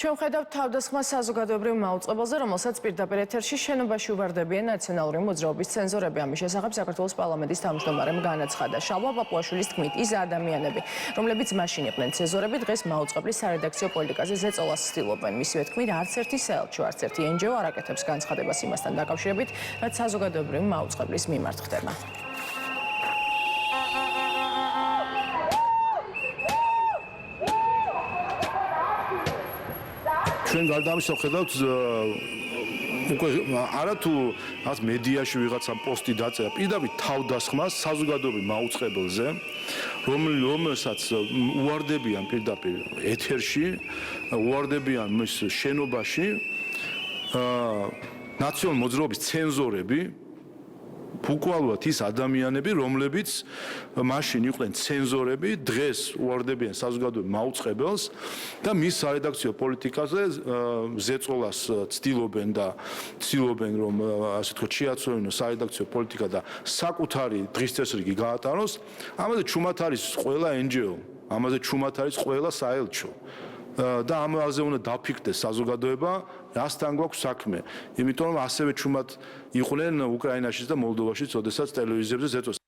ჩვენ ხედავთ თავდასხმა საზოგადოებრივ მაუწყებელზე, რომელსაც პირდაპირ ეთერში შენობაში უვარდებიან ნაციონალური მოძრაობის ცენზორები. ამის შესახებ საქართველოს პარლამენტის თავმჯდომარემ განაცხადა. შალვა პაპუაშვილის თქმით, ის ადამიანები, რომლებიც მაშინ იყვნენ ცენზორები, დღეს მაუწყებლის სარედაქციო პოლიტიკაზე ზეწოლას ცდილობენ. მისივე თქმით, არც ერთი საელჩო, არც ერთი NGO არ აკეთებს განცხადებას იმასთან დაკავშირებით, რაც საზოგადოებრივ მაუწყებლის მიმართ ხდება. ჩვენ გარდამისვლა ხედავთ უკვე არა თუ ას მედიაში ვიღაცა პოსტი დაწერა პირდაპირ თავდასხმას საზოგადოებრივ მაუწყებელზე რომელსაც უვარდებიან პირდაპირ ეთერში უვარდებიან მის შენობაში ნაციონალური მოძრაობის ცენზორები ბუკვალურად ის ადამიანები, რომლებიც მაშინ იყვნენ ცენზორები, დღეს უვარდებიან საზოგადოებრივ მაუწყებელს და მის სარედაქციო პოლიტიკაზე ზეწოლას ცდილობენ და ცდილობენ რომ ასე თქო შეაცვლინოს სარედაქციო პოლიტიკა და საკუთარი დღის წესრიგი გაატაროს. ამაზე ჩუმად არის ყველა NGO, ამაზე ჩუმად არის ყველა საელჩო. და ამაზე უნდა დაფიქრდეს საზოგადოება, რასთან გვაქვს საქმე. იმიტომ რომ ასევე ჩუმად იყვნენ უკრაინაშიც და მოლდოვაშიც, ოდესაც ტელევიზიებზე ზეწოლას